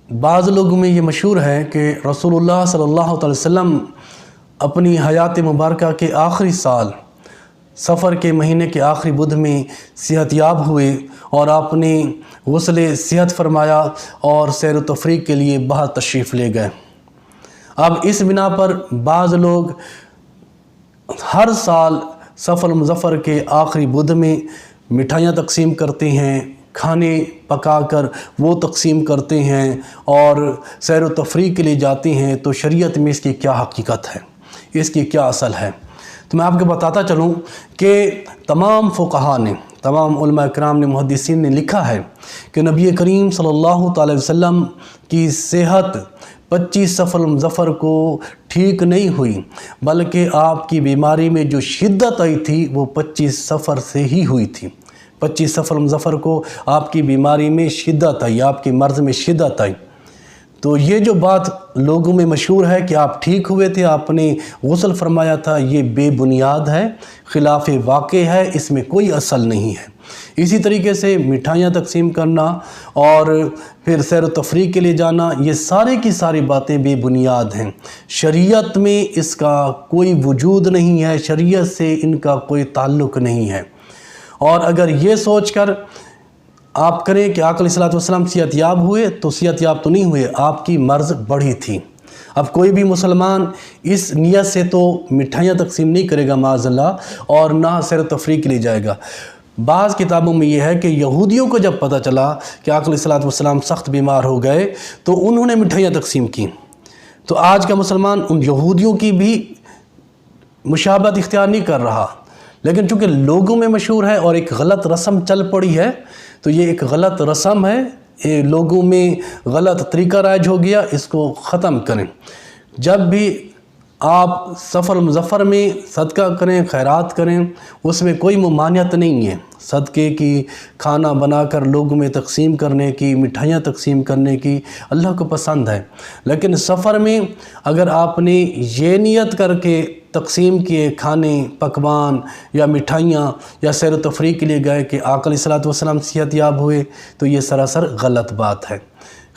بعض لوگوں میں یہ مشہور ہے کہ رسول اللہ صلی اللہ علیہ وسلم اپنی حیات مبارکہ کے آخری سال سفر کے مہینے کے آخری بدھ میں صحت یاب ہوئے اور آپ نے غسل صحت فرمایا اور سیر و تفریح کے لیے باہر تشریف لے گئے۔ اب اس بنا پر بعض لوگ ہر سال سفر مظفر کے آخری بدھ میں مٹھائیاں تقسیم کرتے ہیں، کھانے پکا کر وہ تقسیم کرتے ہیں اور سیر و تفریح کے لیے جاتے ہیں۔ تو شریعت میں اس کی کیا حقیقت ہے، اس کی کیا اصل ہے؟ تو میں آپ کو بتاتا چلوں کہ تمام فقہاء نے، تمام علماء اکرام نے، محدثین نے لکھا ہے کہ نبی کریم صلی اللہ تعالی وسلم کی صحت 25 سفر مظفر کو ٹھیک نہیں ہوئی، بلکہ آپ کی بیماری میں جو شدت آئی تھی وہ 25 سفر سے ہی ہوئی تھی۔ 25 سفر مظفر کو آپ کی بیماری میں شدت آئی، آپ کی مرض میں شدت آئی۔ تو یہ جو بات لوگوں میں مشہور ہے کہ آپ ٹھیک ہوئے تھے، آپ نے غسل فرمایا تھا، یہ بے بنیاد ہے، خلاف واقع ہے، اس میں کوئی اصل نہیں ہے۔ اسی طریقے سے مٹھائیاں تقسیم کرنا اور پھر سیر و تفریح کے لیے جانا، یہ سارے کی ساری باتیں بے بنیاد ہیں۔ شریعت میں اس کا کوئی وجود نہیں ہے، شریعت سے ان کا کوئی تعلق نہیں ہے۔ اور اگر یہ سوچ کر آپ کریں کہ آقا علیہ السلام صحت یاب ہوئے، تو صحت یاب تو نہیں ہوئے، آپ کی مرض بڑھی تھی۔ اب کوئی بھی مسلمان اس نیت سے تو مٹھائیاں تقسیم نہیں کرے گا معاذ اللہ، اور نہ سیر و تفریح کے لیے جائے گا۔ بعض کتابوں میں یہ ہے کہ یہودیوں کو جب پتہ چلا کہ آقا علیہ السلام سخت بیمار ہو گئے تو انہوں نے مٹھائیاں تقسیم کی۔ تو آج کا مسلمان ان یہودیوں کی بھی مشابہت اختیار نہیں کر رہا، لیکن چونکہ لوگوں میں مشہور ہے اور ایک غلط رسم چل پڑی ہے، تو یہ ایک غلط رسم ہے، یہ لوگوں میں غلط طریقہ رائج ہو گیا، اس کو ختم کریں۔ جب بھی آپ سفر مظفر میں صدقہ کریں، خیرات کریں، اس میں کوئی ممانعت نہیں ہے۔ صدقے کی، کھانا بنا کر لوگوں میں تقسیم کرنے کی، مٹھائیاں تقسیم کرنے کی اللہ کو پسند ہے، لیکن سفر میں اگر آپ نے یہ نیت کر کے تقسیم کیے کھانے پکوان یا مٹھائیاں یا سیر و تفریح کے لیے گئے کہ آقا علیہ السلام صحت یاب ہوئے، تو یہ سراسر غلط بات ہے،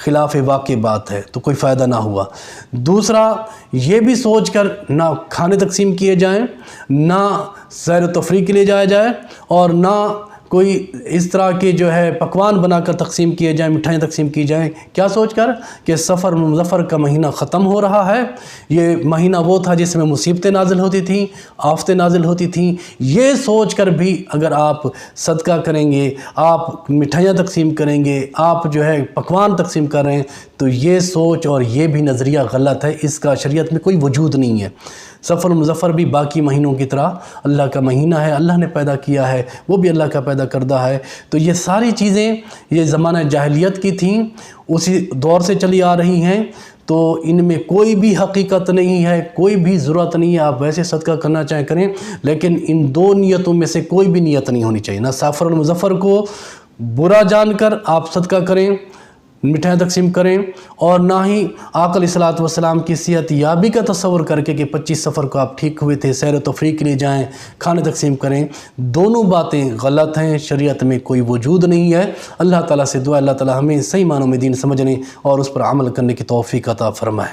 خلاف واقع بات ہے، تو کوئی فائدہ نہ ہوا۔ دوسرا، یہ بھی سوچ کر نہ کھانے تقسیم کیے جائیں، نہ سیر و تفریح کے لیے جایا جائے، اور نہ کوئی اس طرح کے جو ہے پکوان بنا کر تقسیم کیے جائیں، مٹھائیاں تقسیم کی جائیں، کیا سوچ کر کہ سفر مظفر کا مہینہ ختم ہو رہا ہے، یہ مہینہ وہ تھا جس میں مصیبتیں نازل ہوتی تھیں، آفتیں نازل ہوتی تھیں۔ یہ سوچ کر بھی اگر آپ صدقہ کریں گے، آپ مٹھائیاں تقسیم کریں گے، آپ جو ہے پکوان تقسیم کر رہے ہیں، تو یہ سوچ اور یہ بھی نظریہ غلط ہے، اس کا شریعت میں کوئی وجود نہیں ہے۔ سفر مظفر بھی باقی مہینوں کی طرح اللہ کا مہینہ ہے، اللہ نے پیدا کیا ہے، وہ بھی اللہ کا پیدا کردہ ہے۔ تو یہ ساری چیزیں یہ زمانہ جاہلیت کی تھیں، اسی دور سے چلی آ رہی ہیں، تو ان میں کوئی بھی حقیقت نہیں ہے، کوئی بھی ضرورت نہیں ہے۔ آپ ویسے صدقہ کرنا چاہیں کریں، لیکن ان دو نیتوں میں سے کوئی بھی نیت نہیں ہونی چاہیے۔ نہ سفر المظفر کو برا جان کر آپ صدقہ کریں، مٹھائیاں تقسیم کریں، اور نہ ہی آقا علیہ السلام کی صحت یابی کا تصور کر کے کہ 25 سفر کو آپ ٹھیک ہوئے تھے، سیر و تفریح کے لیے جائیں، کھانے تقسیم کریں۔ دونوں باتیں غلط ہیں، شریعت میں کوئی وجود نہیں ہے۔ اللہ تعالیٰ سے دعا، اللہ تعالیٰ ہمیں صحیح معنوں میں دین سمجھنے اور اس پر عمل کرنے کی توفیق عطا فرمائے۔